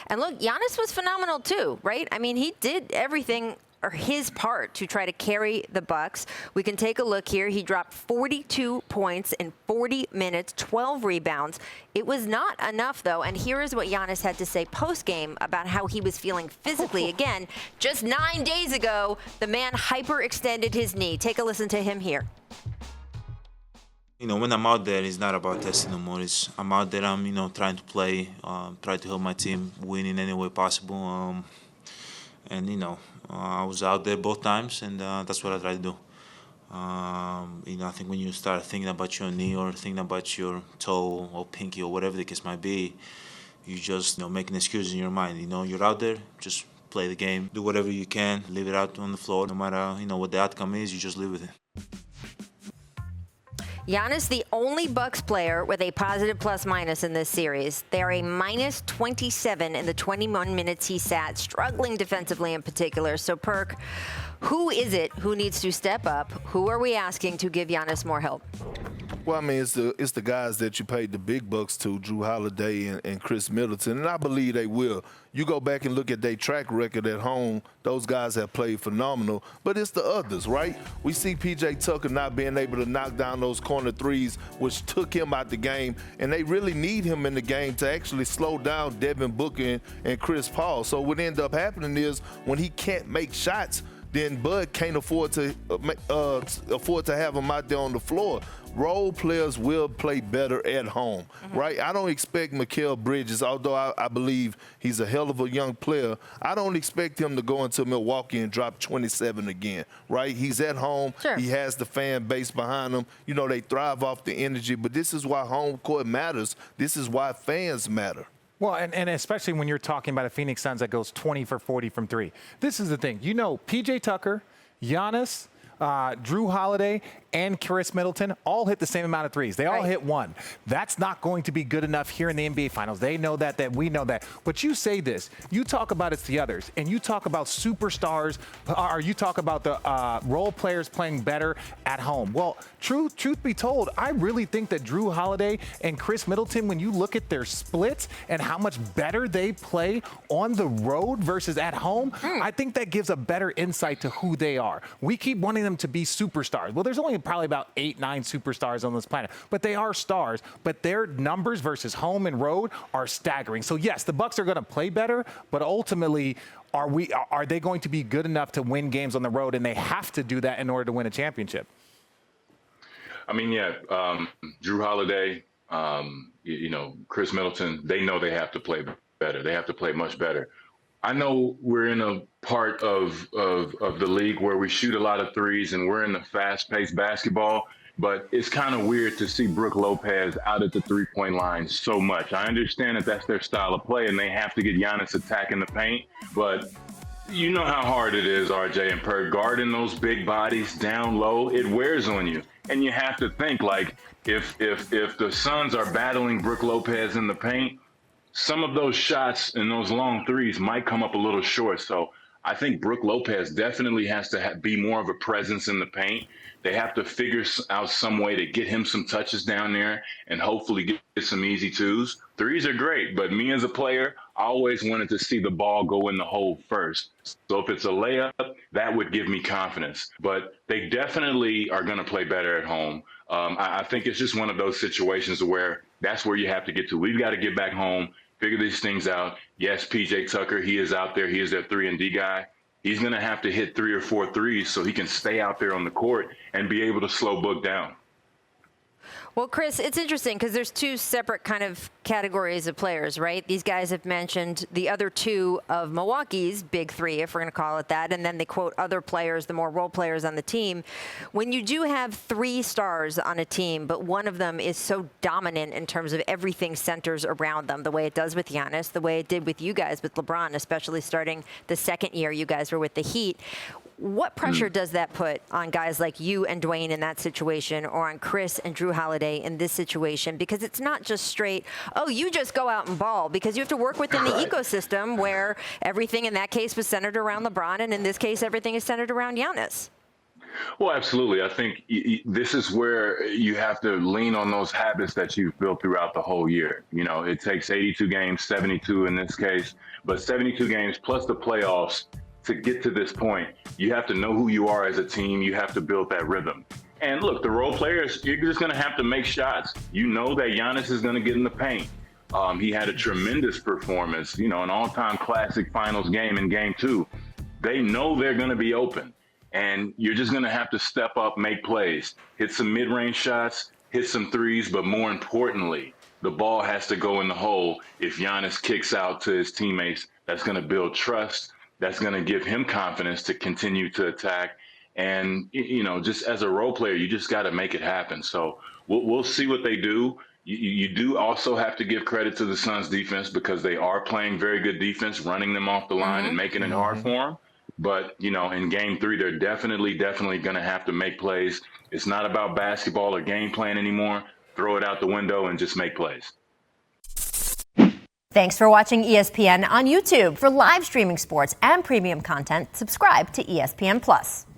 And look, Giannis was phenomenal too, right? I mean, he did everything or his part to try to carry the Bucks. We can take a look here. He dropped 42 points in 40 minutes, 12 rebounds. It was not enough, though, and here is what Giannis had to say post-game about how he was feeling physically. Again, just 9 days ago, the man hyperextended his knee. Take a listen to him here. You know, when I'm out there, it's not about testing no more. I'm out there, I'm, trying to play, try to help my team win in any way possible. I was out there both times, and that's what I try to do. I think when you start thinking about your knee or thinking about your toe or pinky or whatever the case might be, you just, make an excuse in your mind. You're out there, just play the game, do whatever you can, leave it out on the floor. No matter, what the outcome is, you just live with it. Giannis, the only Bucks player with a positive plus-minus in this series. They are a minus 27 in the 21 minutes he sat, struggling defensively in particular. So, Perk, who is it who needs to step up? Who are we asking to give Giannis more help? Well, I mean, it's the guys that you paid the big bucks to, Drew Holiday and Chris Middleton, and I believe they will. You go back and look at their track record at home, those guys have played phenomenal, but it's the others, right? We see P.J. Tucker not being able to knock down those corner threes, which took him out the game, and they really need him in the game to actually slow down Devin Booker and Chris Paul. So what ends up happening is when he can't make shots, then Bud can't afford to have him out there on the floor. Role players will play better at home, right? I don't expect Mikal Bridges, although I believe he's a hell of a young player, I don't expect him to go into Milwaukee and drop 27 again, right? He's at home. Sure. He has the fan base behind him. They thrive off the energy, but this is why home court matters. This is why fans matter. Well, and especially when you're talking about a Phoenix Suns that goes 20 for 40 from three. This is the thing. P.J. Tucker, Giannis, Drew Holiday, and Chris Middleton all hit the same amount of threes. They all hit one. That's not going to be good enough here in the NBA Finals. They know that we know that. But you say this. You talk about it's the others, and you talk about superstars, or you talk about the role players playing better at home. Well, truth be told, I really think that Drew Holiday and Chris Middleton, when you look at their splits and how much better they play on the road versus at home, I think that gives a better insight to who they are. We keep wanting them to be superstars. Well, there's only probably about 8, 9 superstars on this planet, but they are stars. But their numbers versus home and road are staggering. So yes, the Bucks are going to play better, but ultimately, are they going to be good enough to win games on the road? And they have to do that in order to win a championship. I mean, Drew Holiday, Chris Middleton, they know they have to play better. They have to play much better. I know we're in a part of the league where we shoot a lot of threes and we're in the fast-paced basketball, but it's kind of weird to see Brook Lopez out at the three-point line so much. I understand that that's their style of play and they have to get Giannis attacking the paint, but you know how hard it is, RJ and Perk, guarding those big bodies down low. It wears on you. And you have to think, like, if the Suns are battling Brook Lopez in the paint, some of those shots and those long threes might come up a little short. So I think Brook Lopez definitely has to be more of a presence in the paint. They have to figure out some way to get him some touches down there and hopefully get some easy twos. Threes are great, but me as a player, I always wanted to see the ball go in the hole first. So if it's a layup, that would give me confidence. But they definitely are going to play better at home. I think it's just one of those situations where that's where you have to get to. We've got to get back home, figure these things out. Yes, P.J. Tucker, he is out there. He is their 3-and-D guy. He's going to have to hit 3 or 4 threes so he can stay out there on the court and be able to slow Book down. Well, Chris, it's interesting because there's two separate kind of categories of players, right? These guys have mentioned the other two of Milwaukee's big three, if we're going to call it that, and then they quote other players, the more role players on the team. When you do have 3 stars on a team, but one of them is so dominant in terms of everything centers around them, the way it does with Giannis, the way it did with you guys with LeBron, especially starting the second year you guys were with the Heat. What pressure does that put on guys like you and Dwayne in that situation, or on Chris and Drew Holiday in this situation? Because it's not just straight, oh, you just go out and ball, because you have to work within the ecosystem where everything in that case was centered around LeBron, and in this case, everything is centered around Giannis. Well, absolutely. I think this is where you have to lean on those habits that you've built throughout the whole year. You know, it takes 82 games, 72 in this case, but 72 games plus the playoffs to get to this point. You have to know who you are as a team. You have to build that rhythm. And look, the role players, you're just going to have to make shots. You know that Giannis is going to get in the paint. He had a tremendous performance, you know, an all-time classic finals game in game 2. They know they're going to be open. And you're just going to have to step up, make plays, hit some mid-range shots, hit some threes, but more importantly, the ball has to go in the hole. If Giannis kicks out to his teammates, that's going to build trust. That's going to give him confidence to continue to attack. And, you know, just as a role player, you just got to make it happen. So we'll see what they do. You do also have to give credit to the Suns defense because they are playing very good defense, running them off the line and making it hard for them. But, you know, in game 3, they're definitely going to have to make plays. It's not about basketball or game plan anymore. Throw it out the window and just make plays. Thanks for watching ESPN on YouTube. For live streaming sports and premium content, subscribe to ESPN+.